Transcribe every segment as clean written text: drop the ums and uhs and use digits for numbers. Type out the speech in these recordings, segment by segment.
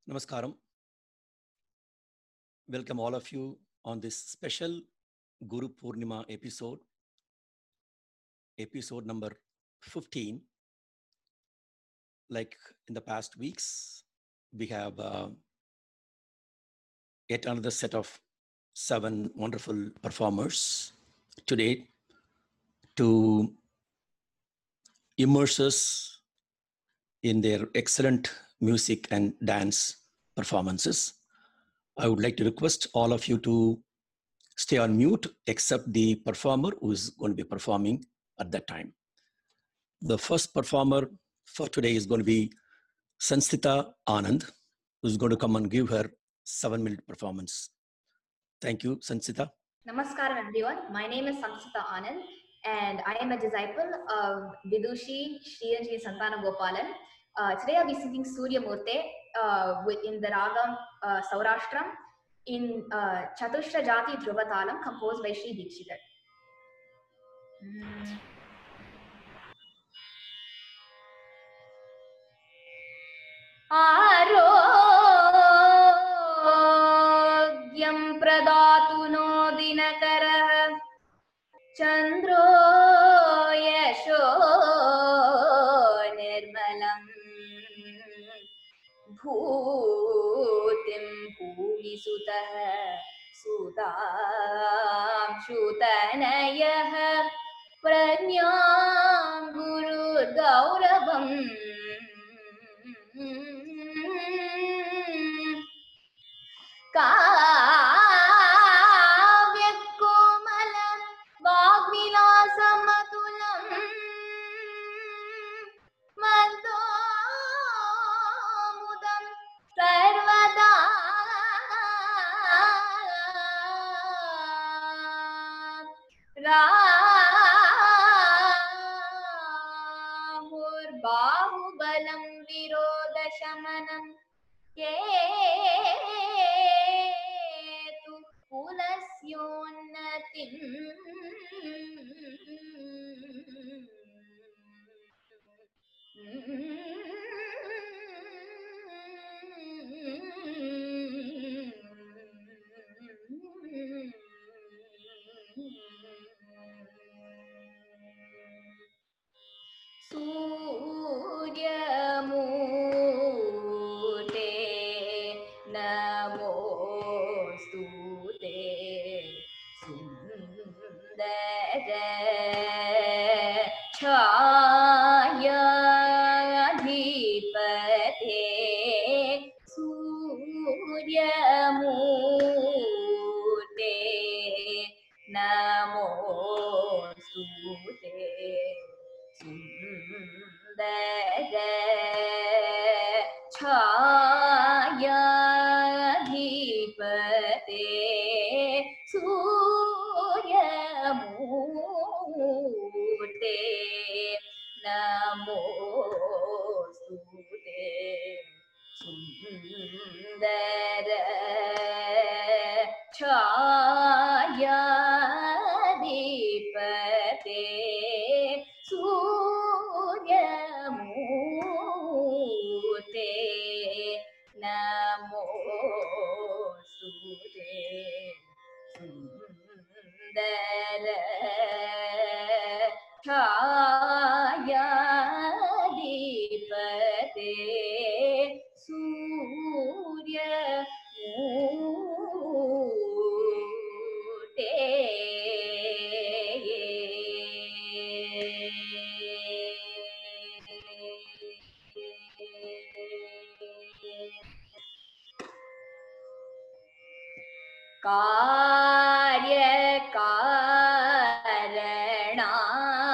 Namaskaram. Welcome all of you on this special Guru Purnima episode number 15. Like in the past weeks, we have yet another set of 7 wonderful performers today to immerse us in their excellent music and dance performances. I would like to request all of you to stay on mute except the performer who is going to be performing at that time. The first performer for today is going to be Sanstita Anand, who is going to come and give her 7-minute performance. Thank you, Sanstita. Namaskaram everyone. My name is Sanstita Anand and I am a disciple of Vidushi Sriranjini Santana Gopalan. Today I'll be singing Surya Murte in the Ragam Saurashtram in Chatushra Jati Dhruvatalam composed by Sri Dikshithar. आरोग्यं प्रदातु no दिनकरः चन्द्रो यशो निर्मलम् भूतिं भूमिसुतः सुतांशुतनयः प्रज्ञां गुरुर्गौरवम् काव्यकोमलं वाग्विलासमतुलं मन्दोमुदं सर्वदा रामुर्बाहुबलं विरोधशमनं केतु कुलस्योन्नतिम् सूर्यमूर्ते नमोस्तुते सुन्दर छायाधिपते सूर्यमूर्ते नमोस्तुते सुन्दर छायाधिपते सूर्यमूर्ते नमोस्तुते सुन्दर छायाधिपते सूर्यमूर्ते नमोस्तुते सुन्दर छायाधिपते सूर्यमूर्ते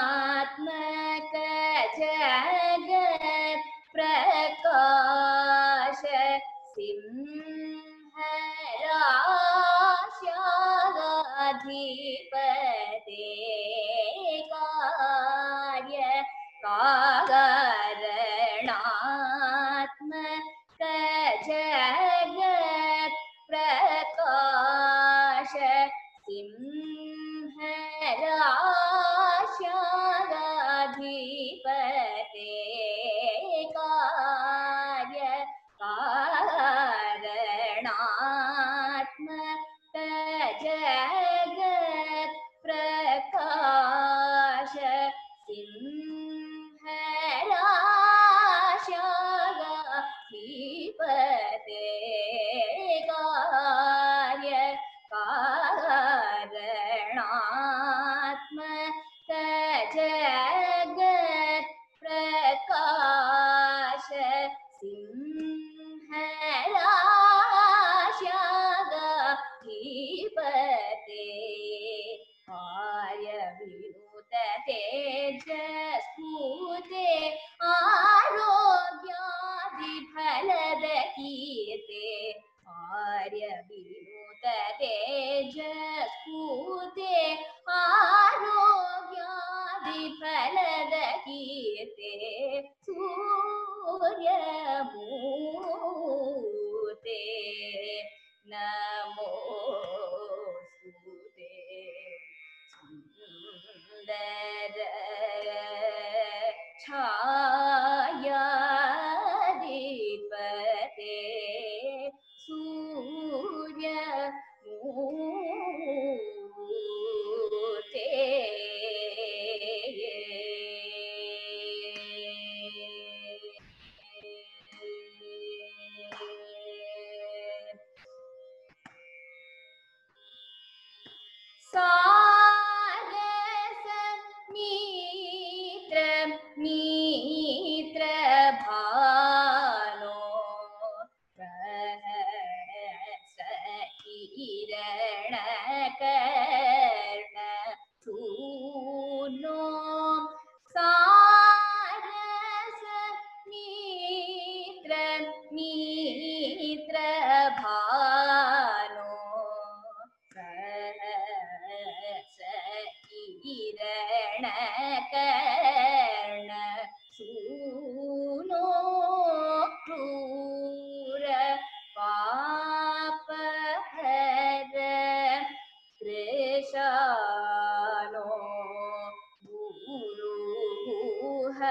कार्यकारणात्मक जगत् प्रकाश सिंहराश्याधिपते कार्य कारणात्मक जगत् प्रकाश सिंहराश्याधिपते कार्य कारणात्मक जगत् प्रकाश सिंहराश्याधिपते कार्य कारणात्मक जगत् प्रकाश सिंहराश्याधिपते कार्यविनुत तेजस्फूर्ते आरोग्यादिफलदकीर्ते कार्यविनुत तेजस्फूर्ते आरोग्यादिफलदकीर्ते सूर्यमूर्ते नमोस्तुते सुन्दर छायाधिपते सूर्यमूर्ते मित्र भानो सहस किरण कर्ण सूनो सारस मित्र भानो सहस किरण कर्ण सूनो क्रूर पापहर कृशानो गुरुः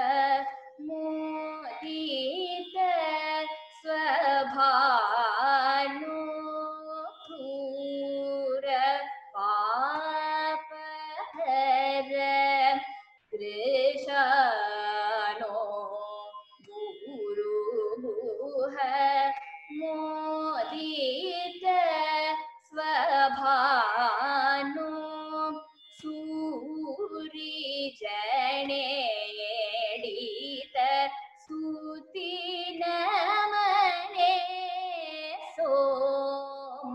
मोदित स्वभानो क्रूर पापहर कृशानो गुरुः मोदित स्वभानो सूरिजनेडित सूति नमने सोमादि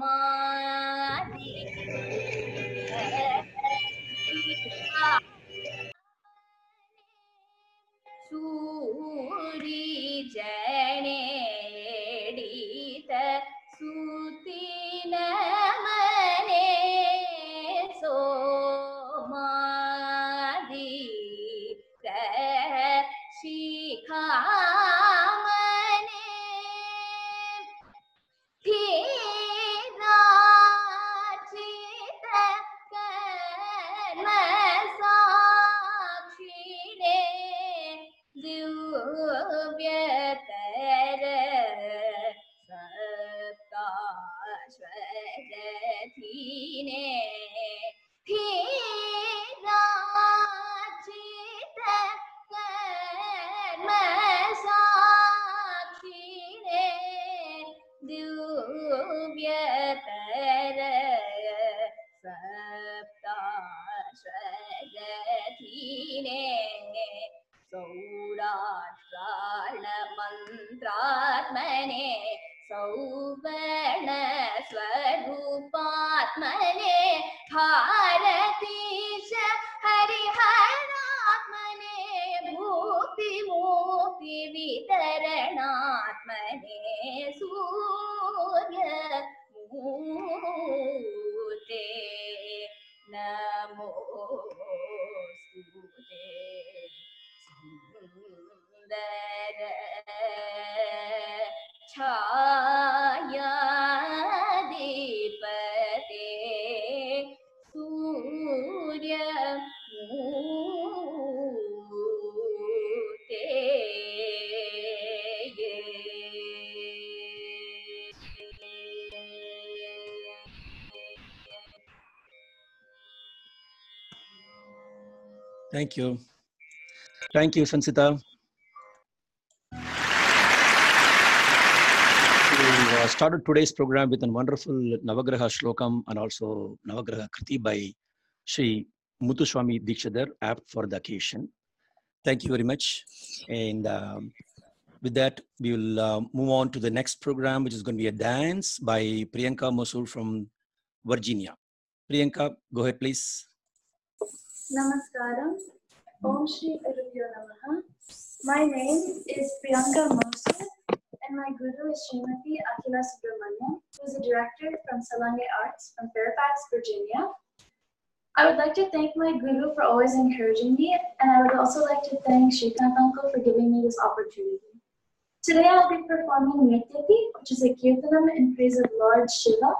सूरिजनेडित सूति नमने सोमादि शिखामणे धीराचित कर्म साक्षिणे दिव्यतर सप्ताश्वरधीने धीराचित सौराष्ट्रार्णमन्त्रात्मने सौवर्णस्वरूपात्मने भारतीश हरिहरात्मने भुक्तिमुक्तिवितरणात्मने सूर्यमूर्ते नमोस्तुते सुन्दर छायाधिपते सूर्यमूर्ते Thank you. Thank you, Sansita. We started today's program with a wonderful Navagraha Shlokam and also Navagraha Kriti by Sri Muthuswami Dikshidhar, apt for the occasion. Thank you very much. And with that, we will move on to the next program, which is going to be a dance by Priyanka Mosul from Virginia. Priyanka, go ahead, please. Namaskaram. Om Shri Gurubhyo Namaha. My name is Priyanka Mosul and my guru is Srimati Akhila Subramaniam, who is a director from Salange Arts from Fairfax, Virginia. I would like to thank my guru for always encouraging me, and I would also like to thank Shrikant uncle for giving me this opportunity. Today I'll be performing Nrityati, which is a kirtanam in praise of Lord Shiva.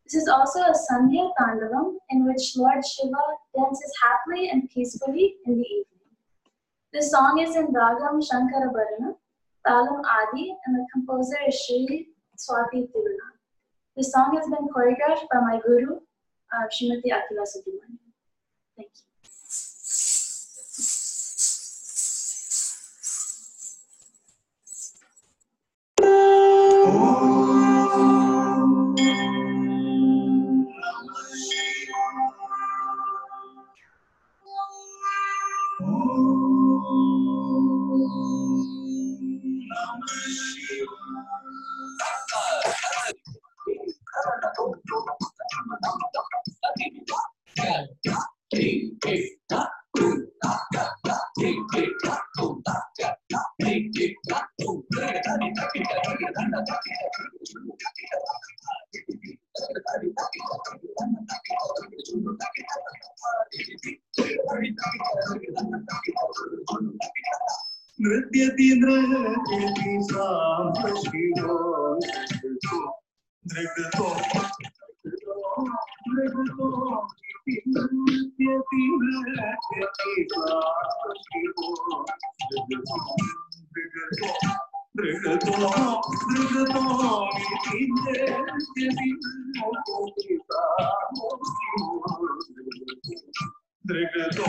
This is also a Sandhya Tandavam in which Lord Shiva dances happily and peacefully in the evening. This song is in Ragam Shankarabharana, Talam Adi, and the composer is Shri Swati Tiruna. This song has been choreographed by my guru, Srimati Akhila Subramaniam. Thank you. Nrityati nrityati sambhashivo nrigto nrityati nrityati sambhashivo nrigto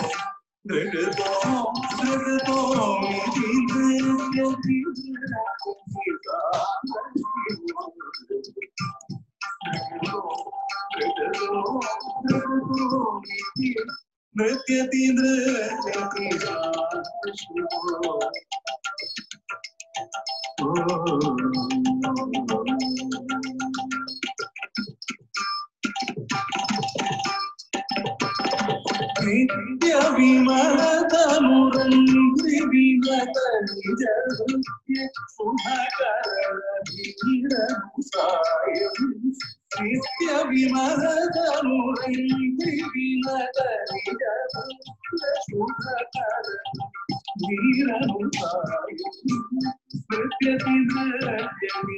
Nitya vimalata murangri vinata nijarutya sudhakara dhira musayam. Nitya vimalata murangri vinata nijarutya sudhakara dhira musayam. Nrityati nrityati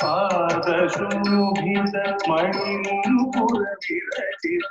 पादशोभित Manipur विरचित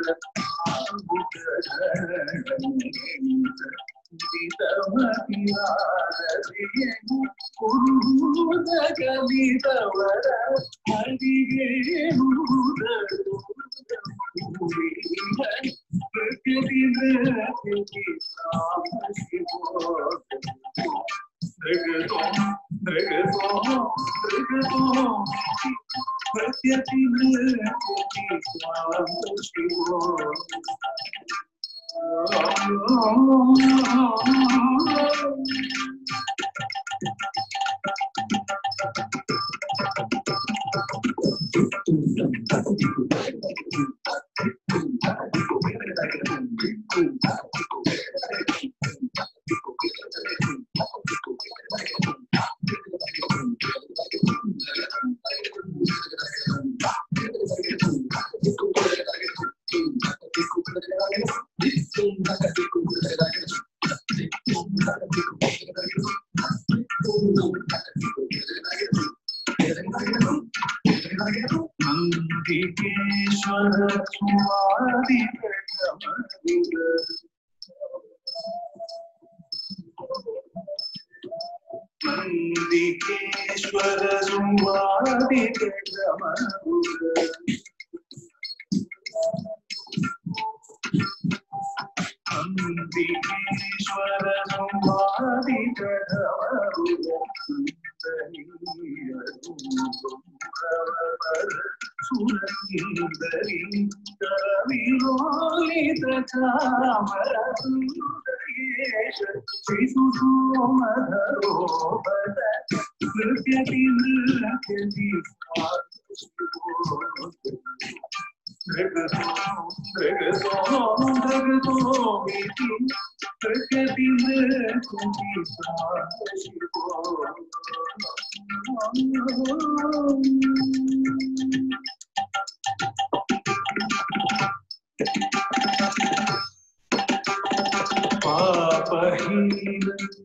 पापहीन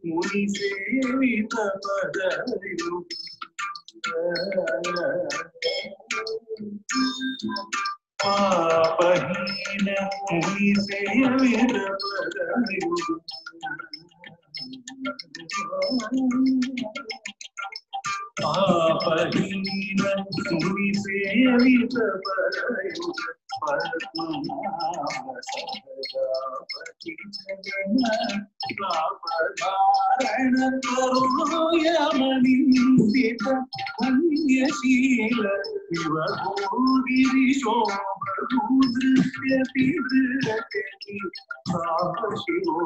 मुनि सेवित पदयु पापहीन मुनि सेवित पदयु पापहीन मुनि सेवित पदयु पापधारण करो यमनिंदित अन्यशील गिरीशोभूदृश्यति दृश्यति पाप शिवो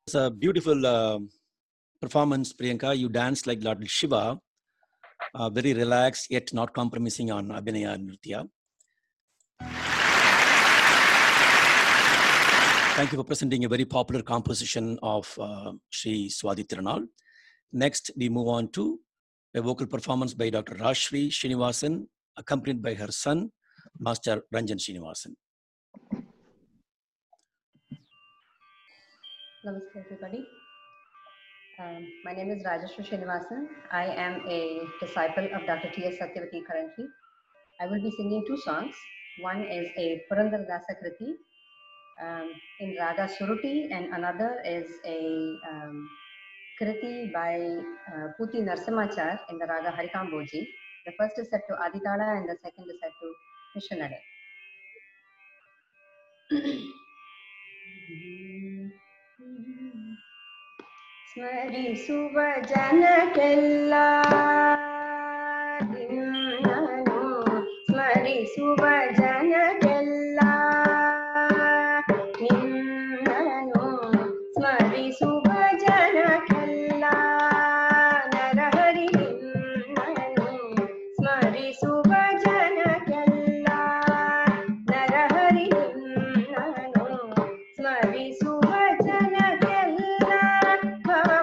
It's a beautiful performance, Priyanka. You danced like Lord Shiva, very relaxed yet not compromising on Abhinaya and Nritya. Thank you for presenting a very popular composition of Sri Swadhi Tirunal. Next, we move on to a vocal performance by Dr. Rajshri Srinivasan, accompanied by her son, Master Ranjan Srinivasan. Namaste, everybody. My name is Rajeshwari Srinivasan. I am a disciple of Dr. T.S. Satyavati currently. I will be singing two songs. One is a Purandara Kriti in Raga Suruti, and another is a Kriti by Puti Narsimachar in the Raga Harikamboji. The first is set to Aditala and the second is set to Missionary. ಸ್ಮರಿಸುವ ಜನಕ್ಕೆಲ್ಲ ನಿನ್ನನು ಸ್ಮರಿಸುವ ಜನಕ್ಕೆಲ್ಲ ನಿನ್ನನು ಸ್ಮರಿಸುವ ಜನಕ್ಕೆಲ್ಲ ನರಹರಿ ನಿನ್ನನು ಸ್ಮರಿಸುವ ಜನಕ್ಕೆಲ್ಲ ನರಹರಿ ನಿನ್ನನು ಸ್ಮರಿಸುವ ಜನಕ್ಕೆಲ್ಲ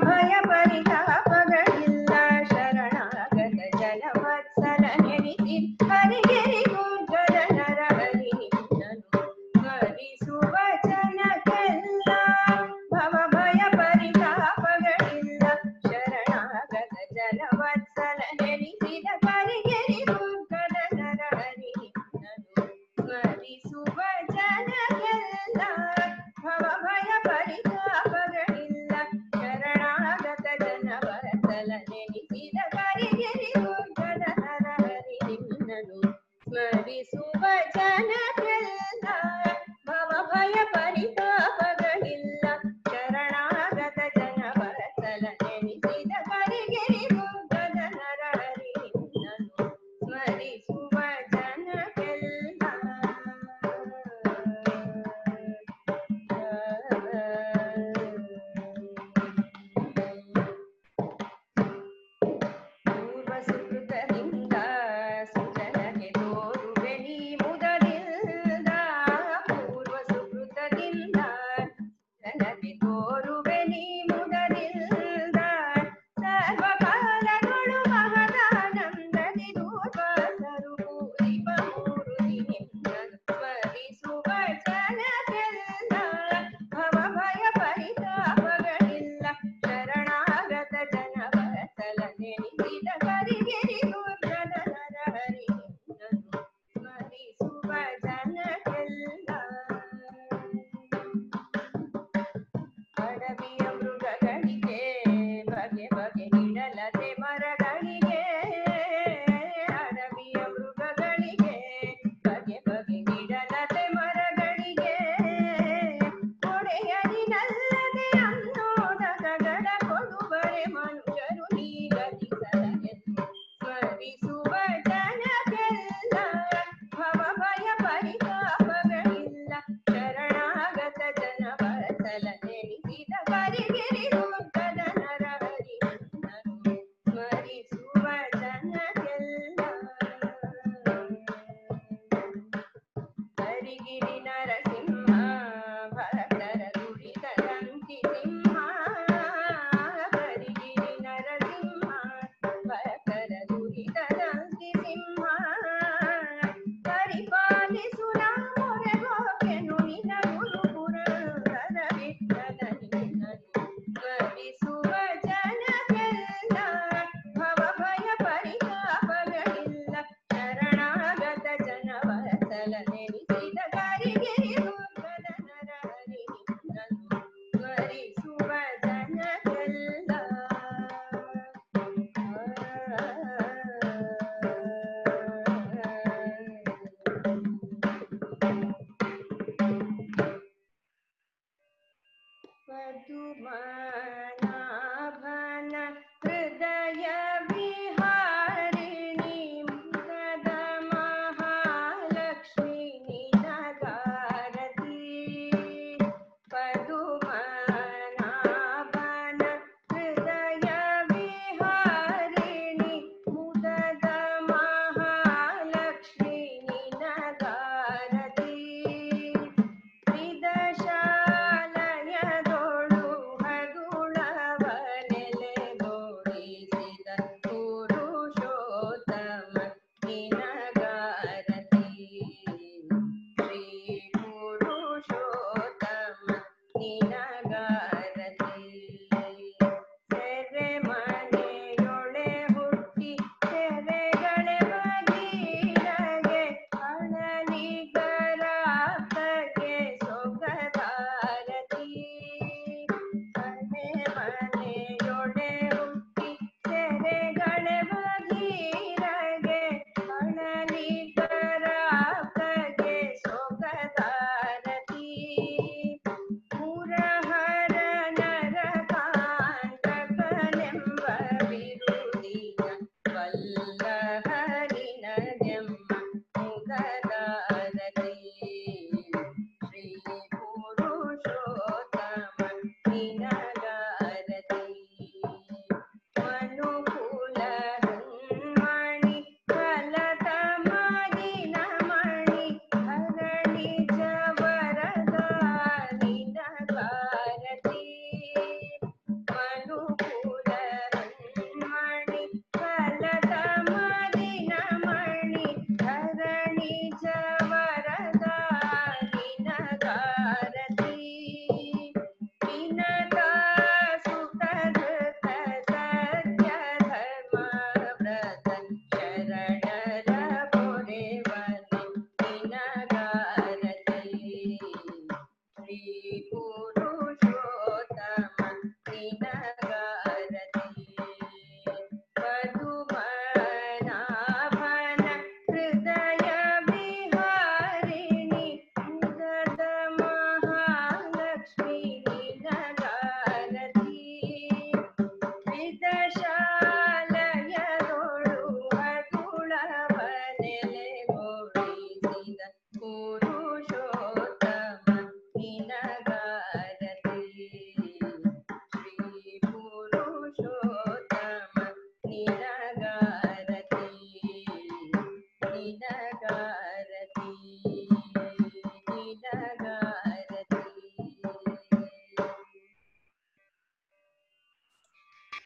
ಭಯ ಪರಿತಾಪಗಳಿಲ್ಲ ಶರಣಾಗತ ಜನವತ್ಸಲ ನೆನೆಸಿ ಹರಿಗೆರಿ ದುರ್ಗದ ನರಹರಿ ನಿನ್ನನು ಸ್ಮರಿಸುವ ಜನಕ್ಕೆಲ್ಲ ಭಯ ಪರಿತಾಪಗಳಿಲ್ಲ ಶರಣಾಗತ ಜನವತ್ಸಲ ನೆನೆಸಿದ ಹರಿಗೆರಿ ದುರ್ಗದ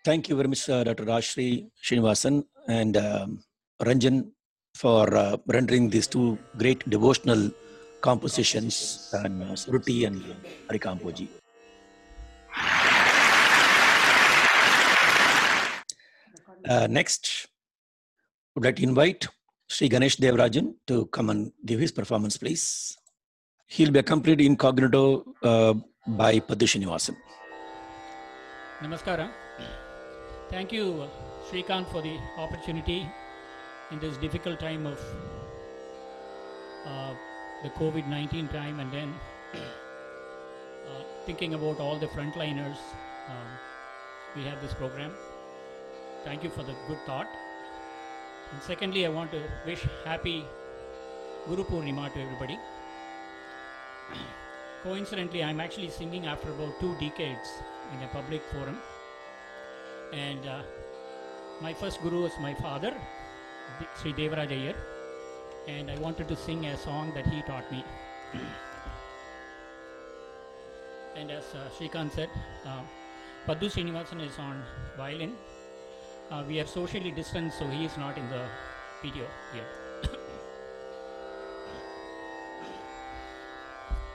Thank you very much, Dr. Rajshri Srinivasan and Ranjan for rendering these two great devotional compositions, Sruti and Harikampoji. Next, I would like to invite Sri Ganesh Devarajan to come and give his performance, please. He'll be accompanied incognito by Paddu Srinivasan. Namaskara. Thank you, Srikant, for the opportunity in this difficult time of the COVID-19 time, and then thinking about all the frontliners. We have this program. Thank you for the good thought. And secondly, I want to wish happy Guru Purnima to everybody. Coincidentally, I'm actually singing after about 2 decades in a public forum. And my first guru was my father, Sri Devaraj Iyer, and I wanted to sing a song that he taught me. And as Srikant said, Paddu Srinivasan is on violin. We are socially distanced, so he is not in the video here.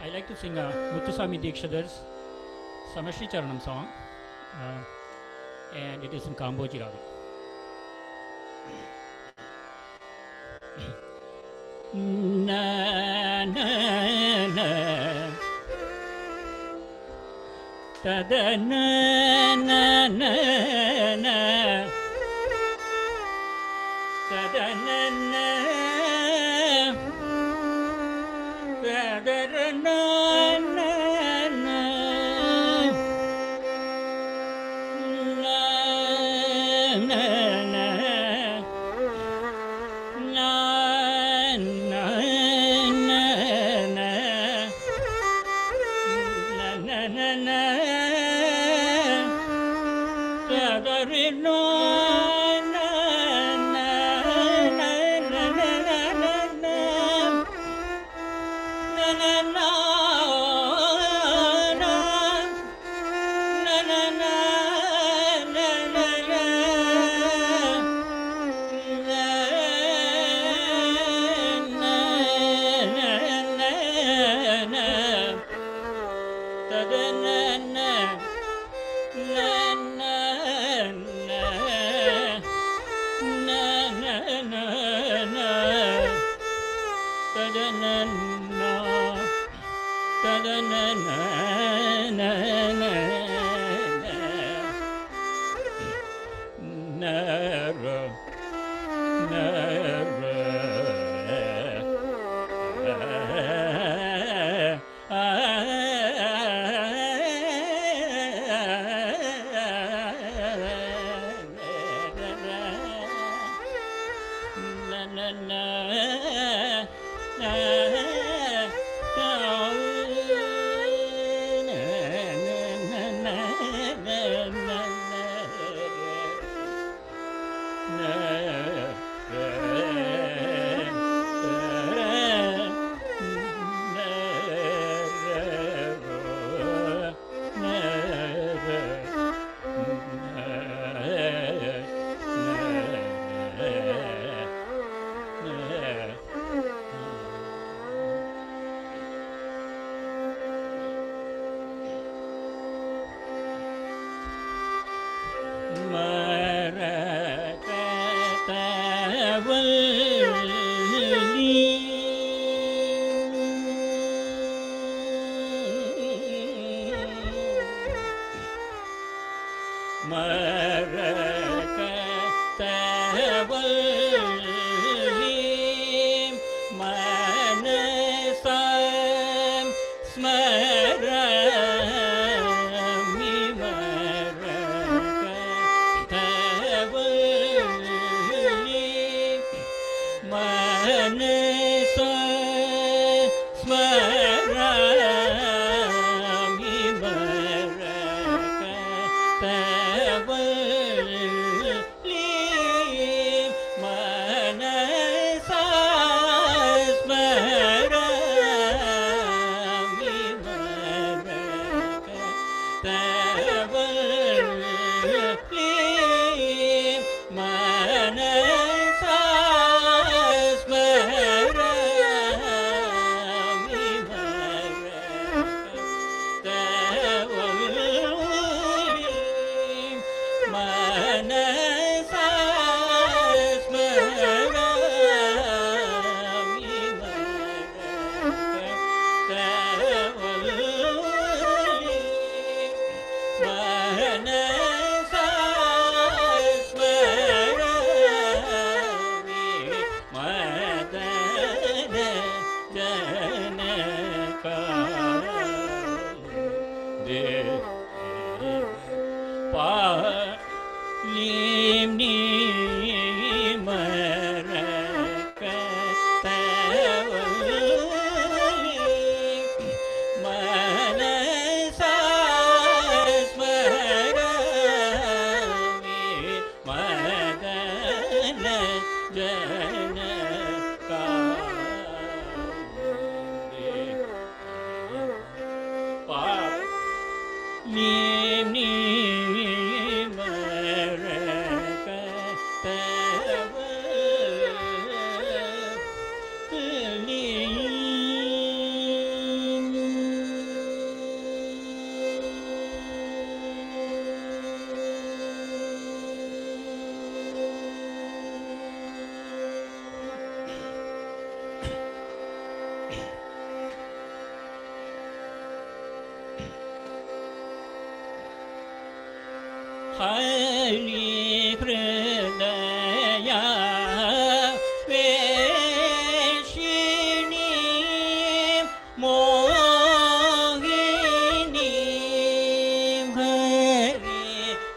I like to sing Muthuswami Dikshitar's Samashri Charanam song, and it is in Kamboji Raga. Na na na ta da na na na na ta da na na ta da na na na Please. Hari Hridaya Veshini Mohini Hari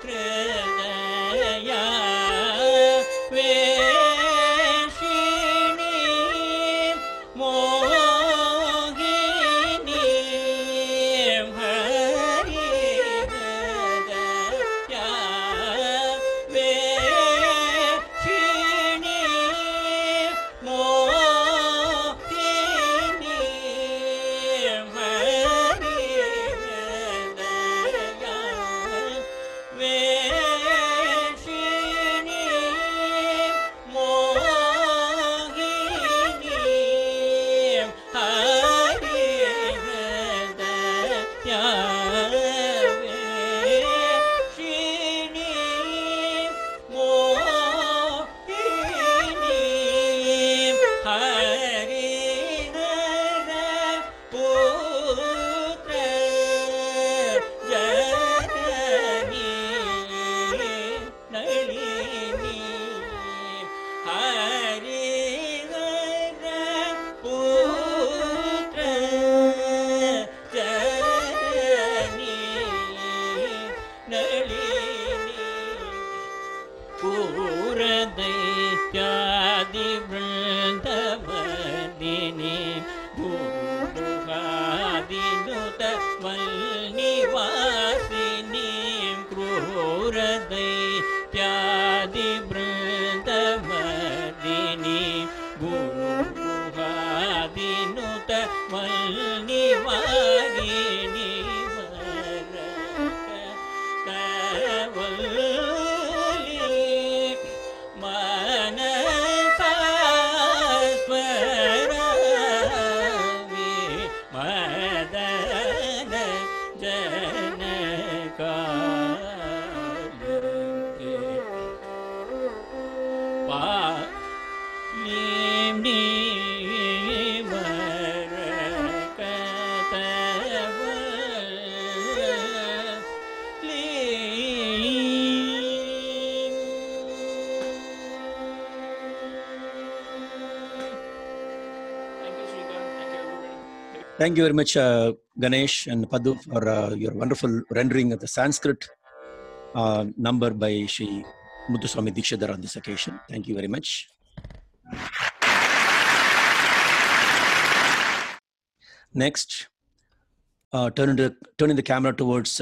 Hridaya Veshini Mohini Hari Thank you very much, Ganesh and Paddu, for your wonderful rendering of the Sanskrit number by Shri Muthuswami Dikshidhar on this occasion. Thank you very much. Next, turning the camera towards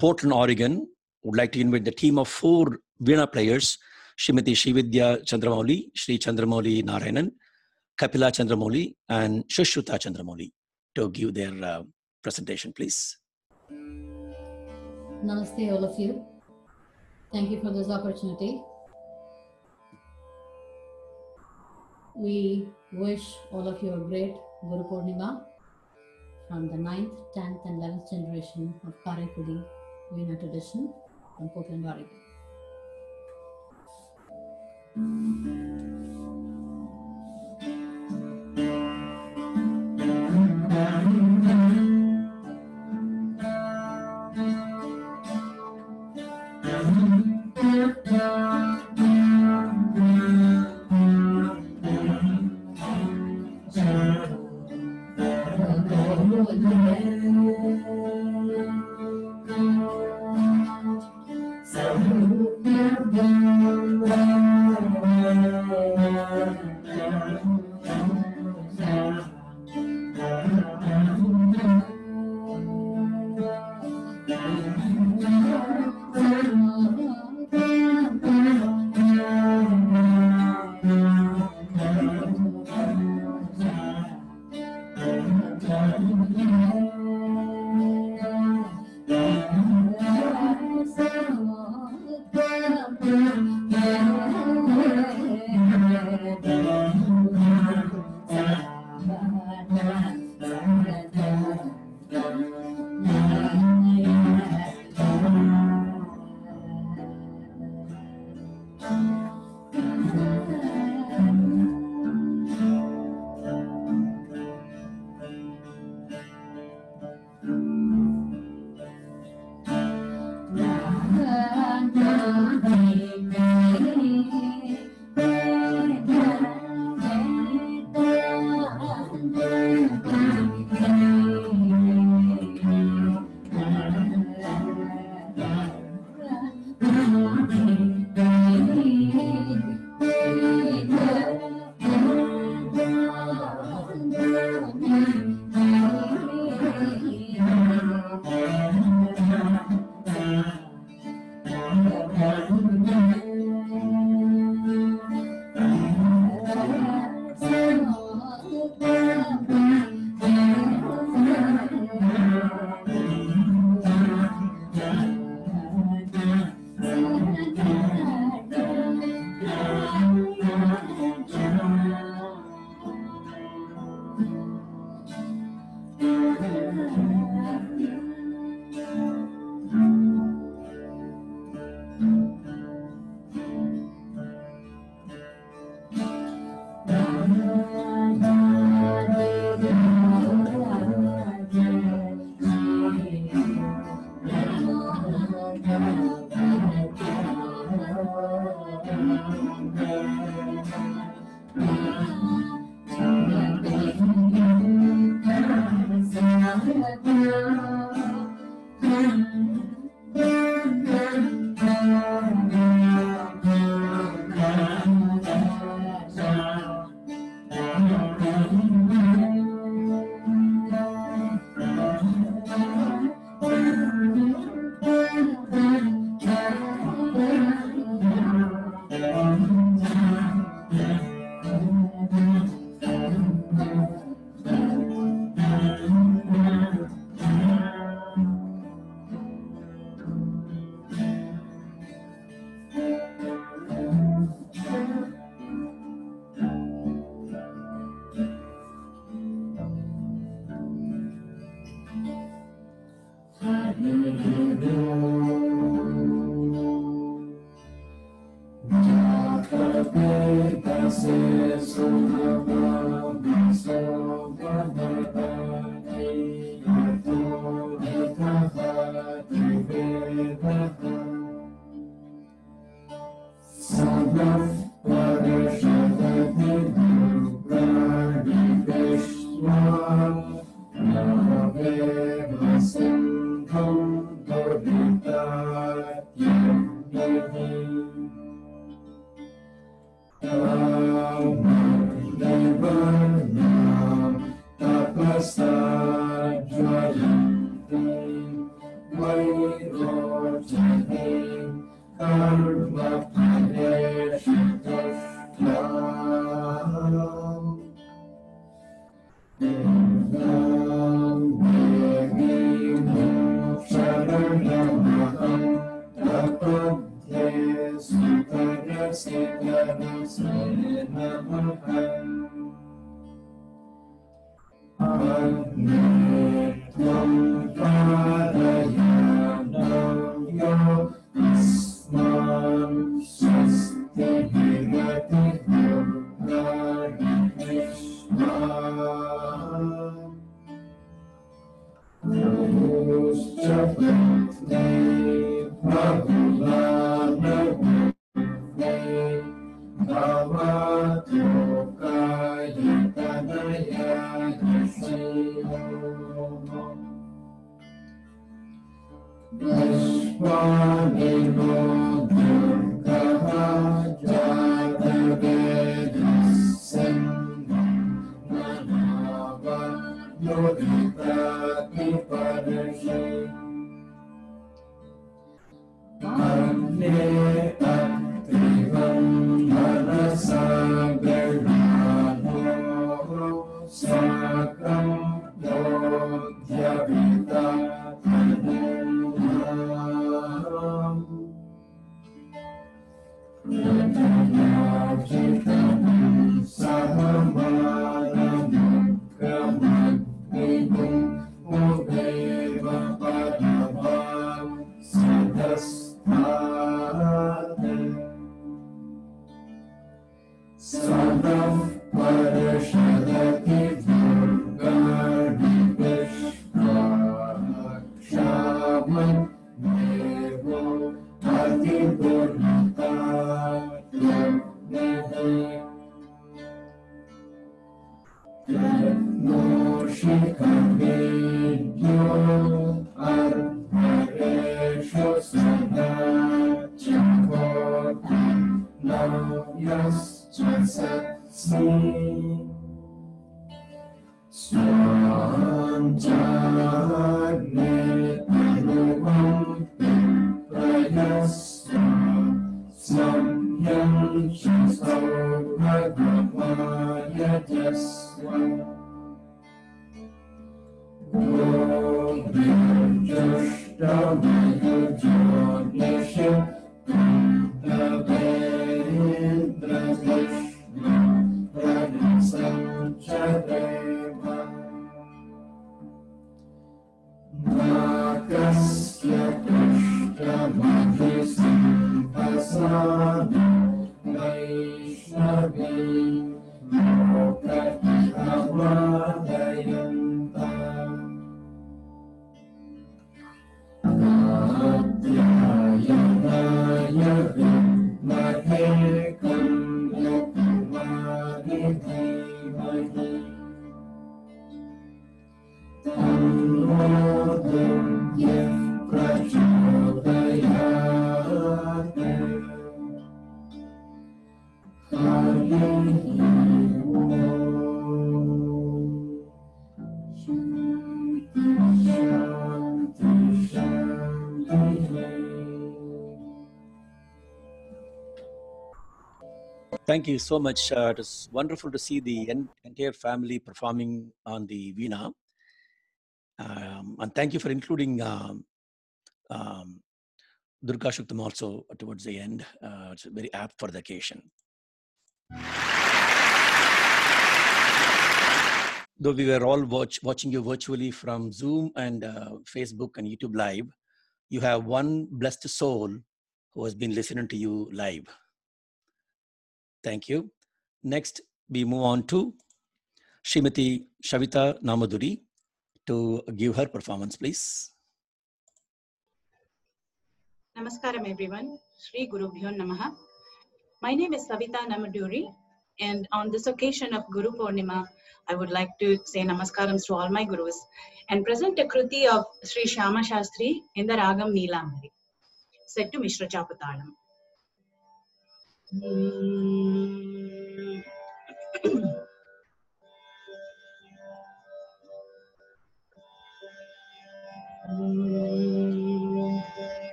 Portland, Oregon. Would like to invite the team of 4 Veena players, Srimati Srividya Chandramouli, Sri Chandramouli Narayanan, Kapila Chandramouli, and Shushruta Chandramouli, to give their presentation, please. Namaste, all of you. Thank you for this opportunity. We wish all of you a great Guru Purnima from the 9th, 10th, and 11th generation of Karaikudi Veena tradition from Portland, Oregon. Thank you so much. It was wonderful to see the entire family performing on the Veena. And thank you for including Durga Shuktam also towards the end. It's very apt for the occasion. Though we were all watching you virtually from Zoom and Facebook and YouTube Live, you have one blessed soul who has been listening to you live. Thank you. Next, we move on to Srimati Shavita Namaduri to give her performance, please. Namaskaram everyone. Shri Gurubhyo Namaha. My name is Savita Namaduri, and on this occasion of Guru Purnima, I would like to say namaskarams to all my gurus and present a kruti of Sri Shyama Shastri in the Ragam Neelamari, set to Mishra Chapatalam.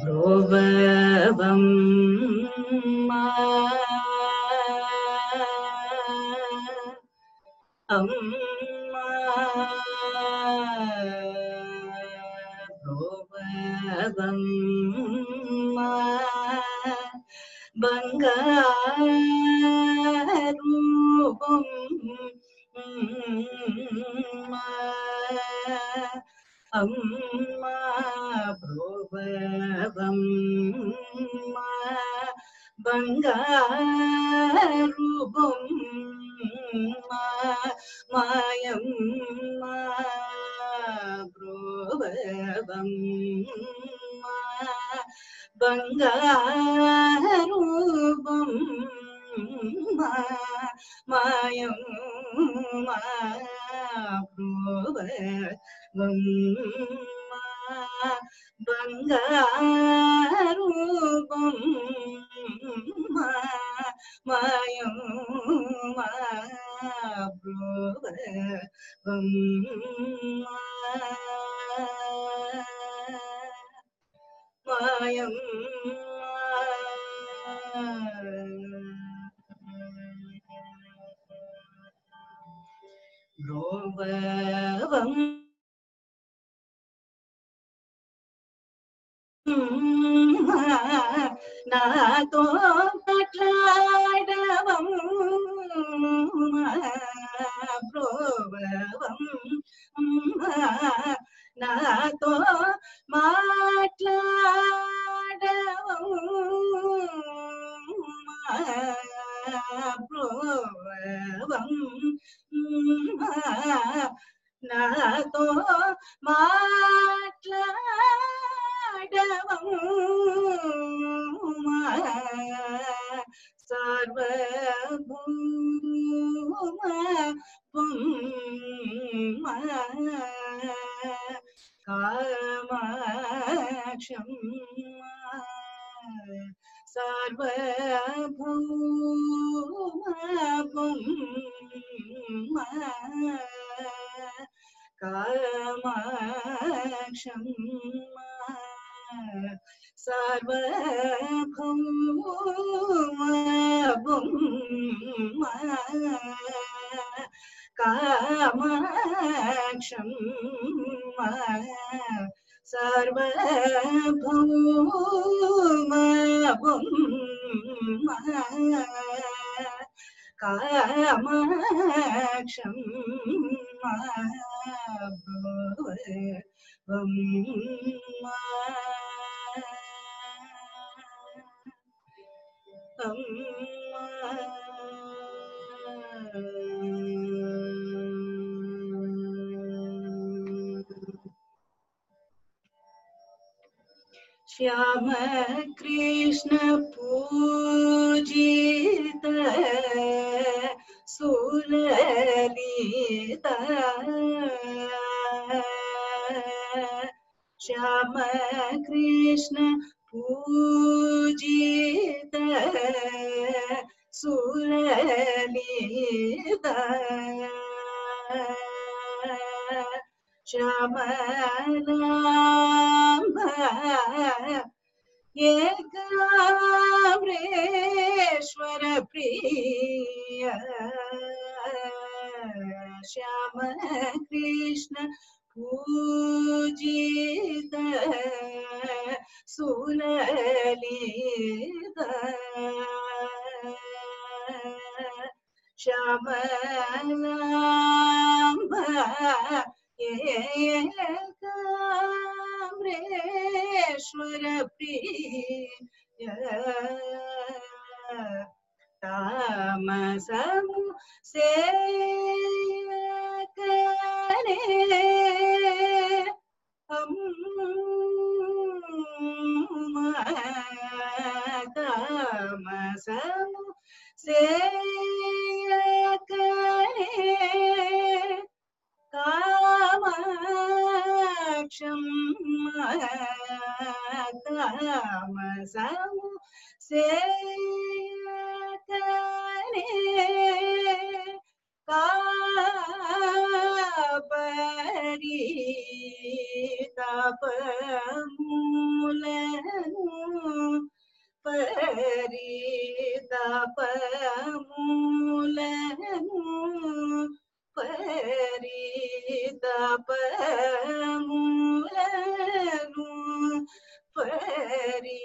Brovavam amma brovavam bangarupam amma brovavam bangarupam mayam brovavam bangarupam mayam brovavam bangarupam mayam brovavam mayam brovavam nato patladavam brovavam nato matladavavam brovavam nato matladavavam sarvabhuma kamaksham sarvabhuma kamaksham sarvabhuma kamaksham sarvabhuma kamaksham Shyama Krishna Pujita Sulalita Shama Krishna Pujita Sulalita Shamanamba Yekamreshwara Priya Shama Krishna Pujita Sulalita Shamanamba Yekamreshwara Priya Tamasamu Sekane Tamasamu Sekane Kamaksham Tamasamu Sekane Kapari Tapamulanu Pari Tapamulanu Pari Tapamulanu Pari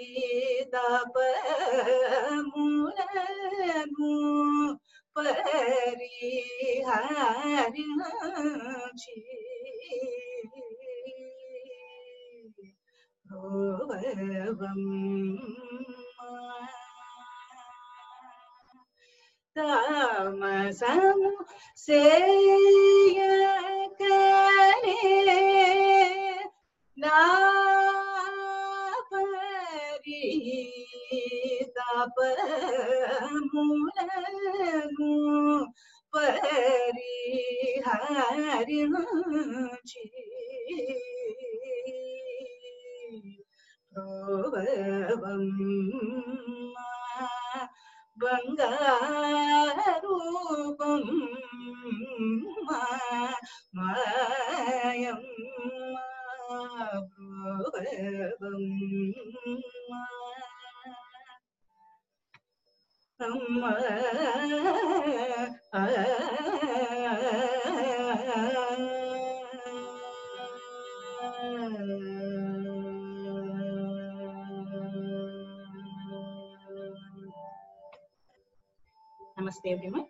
Tapamulanu Pari Harinachi Bhavam Tamasamu Seyakane Napari Tapamulanu Pari Harinachi Bhavam Bangarupam Mayam Bhavam Namaste everyone.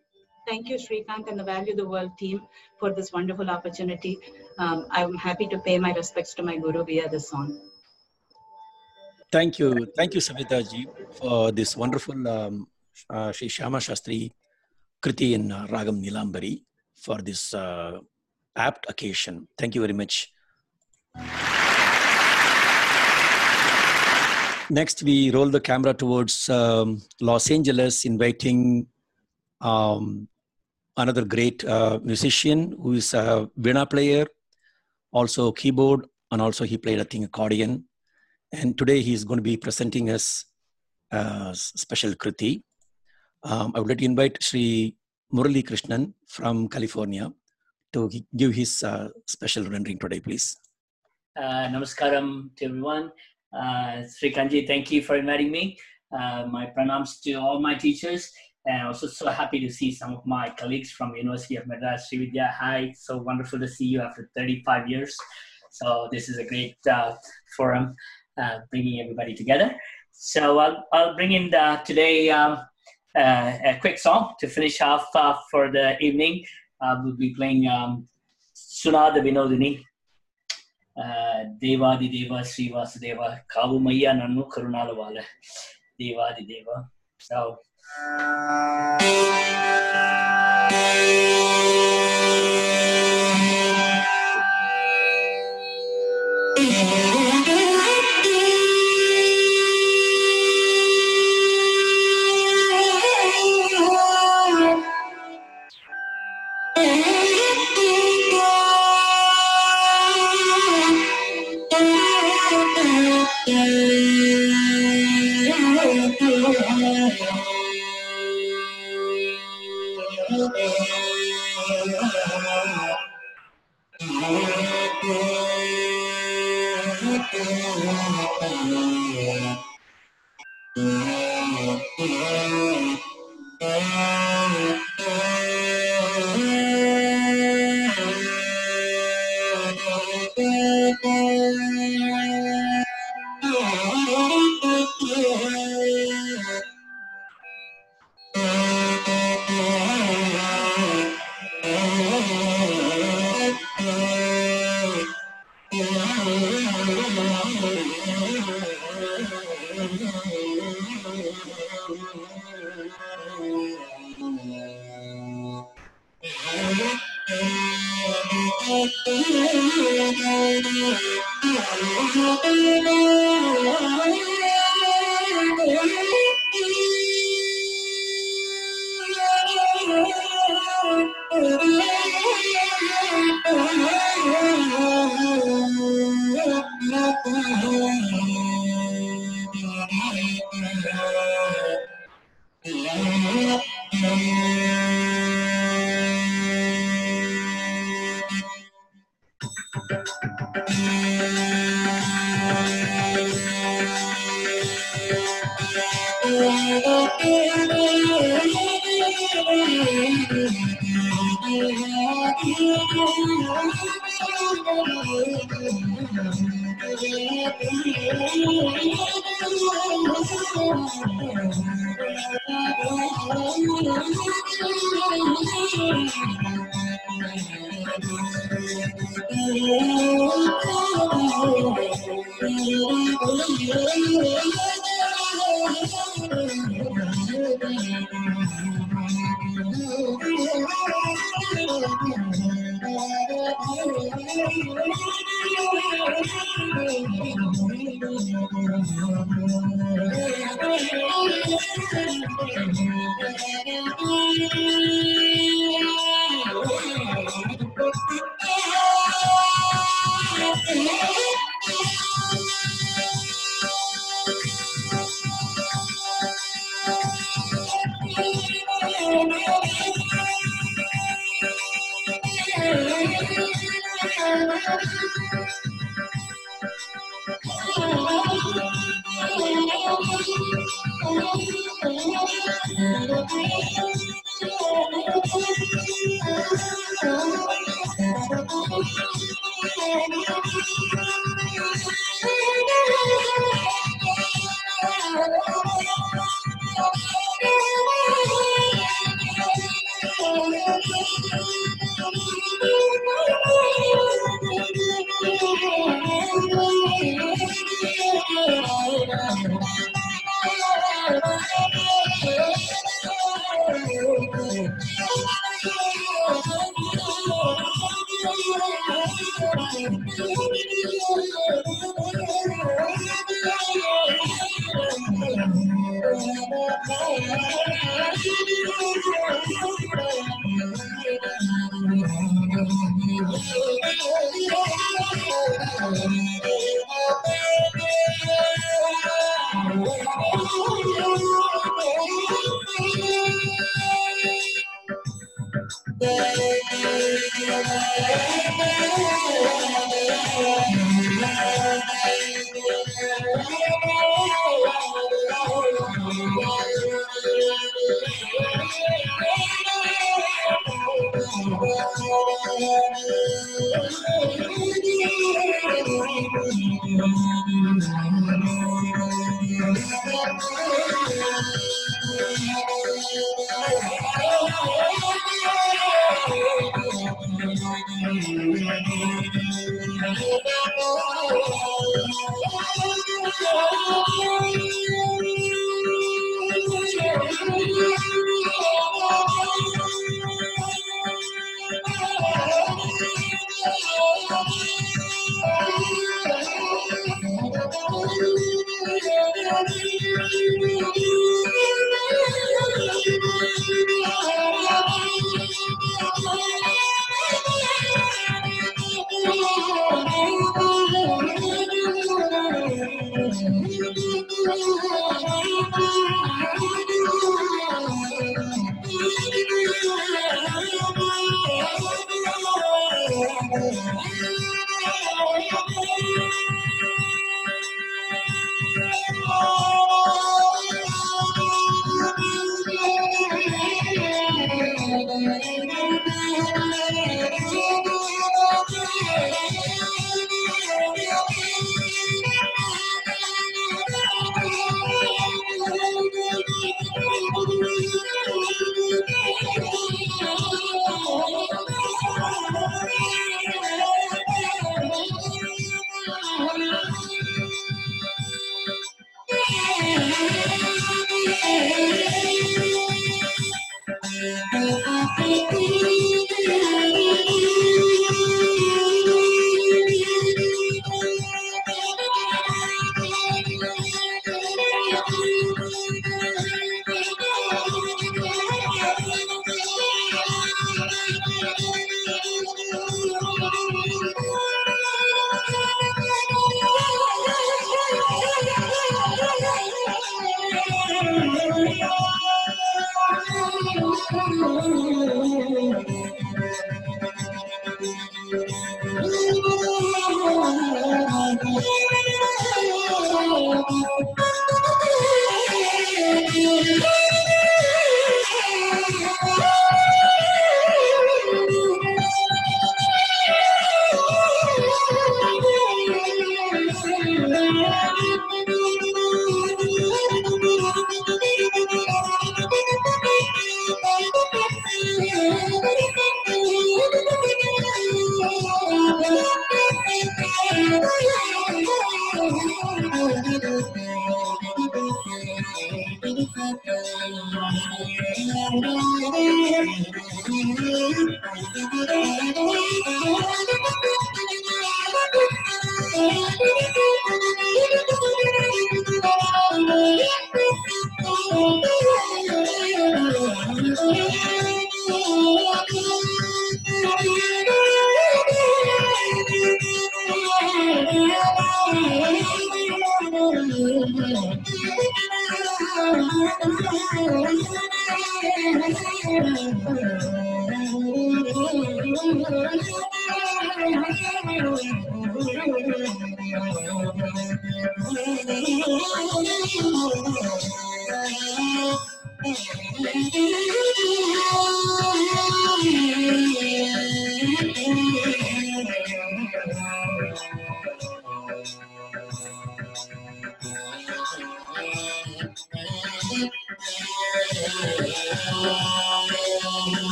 Thank you, Srikanth and the Value the World team for this wonderful opportunity. I'm happy to pay my respects to my Guru via this song. Thank you, Savita ji, for this wonderful Sri Shyama Shastri Kriti in Ragam Nilambari for this apt occasion. Thank you very much. Next, we roll the camera towards Los Angeles, inviting another great musician who is a veena player, also keyboard, and also he played, I think, accordion. And today he's going to be presenting us a special Kriti. I would like to invite Sri Murali Krishnan from California to give his special rendering today, please. Namaskaram to everyone. Srikanji, thank you for inviting me. My pranams to all my teachers. And also so happy to see some of my colleagues from University of Madras, Srividya. Hi, so wonderful to see you after 35 years. So this is a great forum, bringing everybody together. So I'll bring in today a quick song to finish off for the evening. We'll be playing Sunada Vinodini. Devadi Deva Sri Vasudeva Kavumaya Nanu Karunalavala Devadi Deva. So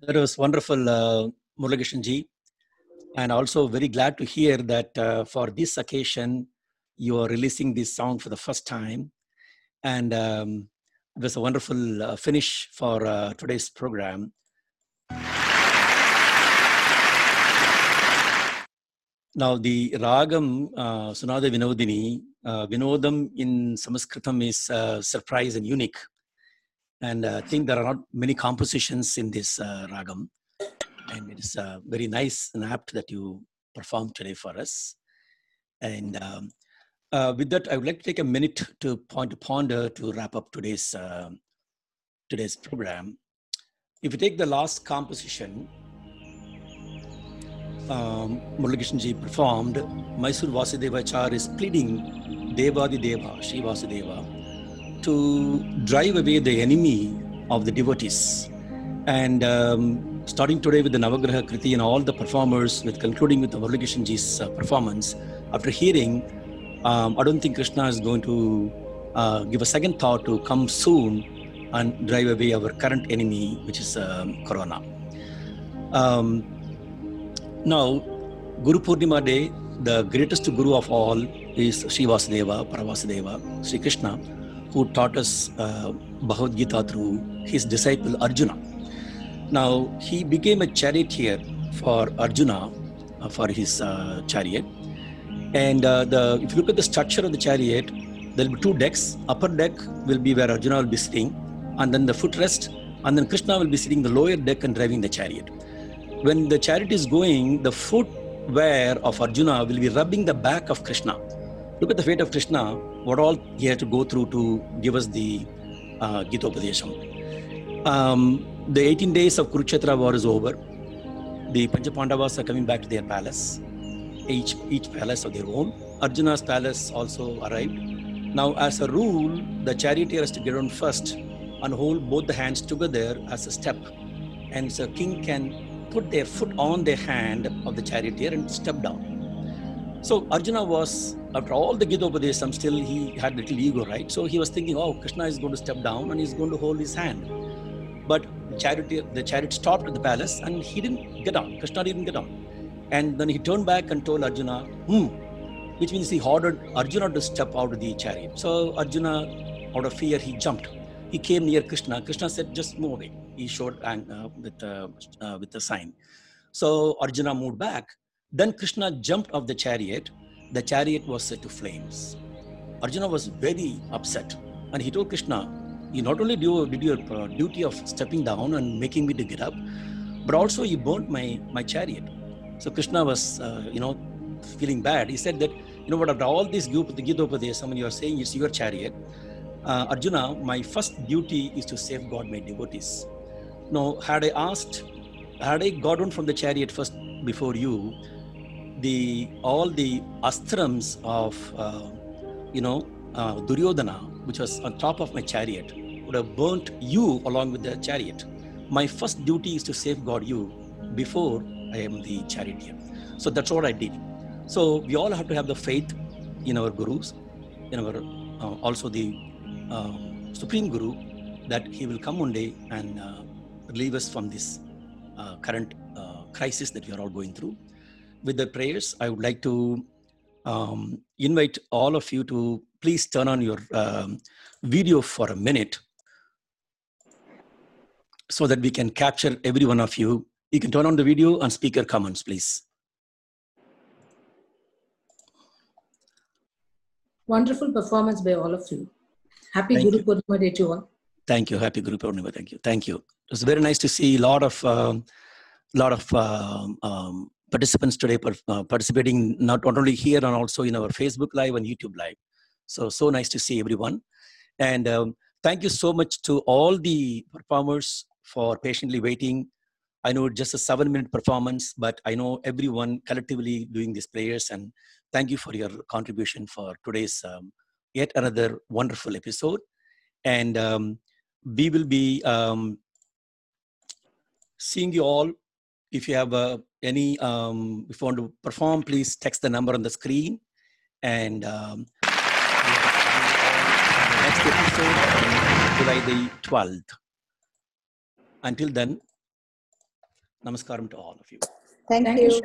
That was wonderful, Muralikrishnan ji. And also very glad to hear that for this occasion, you are releasing this song for the first time. And it was a wonderful finish for today's program. Now the Ragam Sunada Vinodini, Vinodam in Sanskritam is surprise and unique. And I think there are not many compositions in this Ragam. And it is very nice and apt that you performed today for us. And with that, I would like to take a minute to ponder to wrap up today's program. If you take the last composition, Muralikrishnan ji performed, Mysore Vasudevacharya is pleading Devadi Deva, Sri Vasudeva, to drive away the enemy of the devotees. And starting today with the Navagraha Kriti and all the performers, with concluding with the Muralikrishnan ji's performance, after hearing, I don't think Krishna is going to give a second thought to come soon and drive away our current enemy, which is Corona. Now, Guru Purnima Day, the greatest Guru of all is Sri Vasudeva, Paravasudeva, Sri Krishna, who taught us Bhagavad Gita through his disciple Arjuna. Now, he became a charioteer for Arjuna, for his chariot. And if you look at the structure of the chariot, there will be two decks. Upper deck will be where Arjuna will be sitting, and then the footrest, and then Krishna will be sitting the lower deck and driving the chariot. When the chariot is going, the footwear of Arjuna will be rubbing the back of Krishna. Look at the fate of Krishna, what all he had to go through to give us the Gita Upadesham. The 18 days of Kurukshetra war is over. The Panchapandavas are coming back to their palace, each palace of their own. Arjuna's palace also arrived. Now, as a rule, the charioteer has to get on first and hold both the hands together as a step. And so king can put their foot on the hand of the charioteer and step down. So Arjuna was, after all the Gita Upadesham, still he had little ego, right? So he was thinking, oh, Krishna is going to step down and he's going to hold his hand. But the chariot stopped at the palace and he didn't get on. Krishna didn't get on. And then he turned back and told Arjuna, which means he ordered Arjuna to step out of the chariot. So Arjuna, out of fear, he jumped. He came near Krishna. Krishna said, just move away. He showed with the sign. So Arjuna moved back. Then Krishna jumped off the chariot. The chariot was set to flames. Arjuna was very upset. And he told Krishna, you not only did your duty of stepping down and making me to get up, but also you burnt my chariot. So Krishna was, feeling bad. He said that, what, after all this Gita-upadesam, and you are saying it's your chariot, Arjuna, my first duty is to safeguard my devotees. Now, had I gotten from the chariot first before you, all the astrams of, Duryodhana, which was on top of my chariot, would have burnt you along with the chariot. My first duty is to safeguard you before I am the charioteer. So that's what I did. So we all have to have the faith in our gurus, in our also the Supreme Guru, that he will come one day and relieve us from this current crisis that we are all going through. With the prayers, I would like to invite all of you to please turn on your video for a minute so that we can capture every one of you. You can turn on the video and speak your comments, please. Wonderful performance by all of you. Happy Guru Purnima Day to all. Thank you. Happy Guru Purnima. Thank you. Thank you. It was very nice to see a lot of participants today participating not only here and also in our Facebook Live and YouTube Live. So nice to see everyone. And thank you so much to all the performers for patiently waiting. I know it's just a 7-minute performance, but I know everyone collectively doing these prayers, and thank you for your contribution for today's yet another wonderful episode. And we will be seeing you all. If you have if you want to perform, please text the number on the screen. And the next episode on July the 12th. Until then, namaskaram to all of you. Thank you.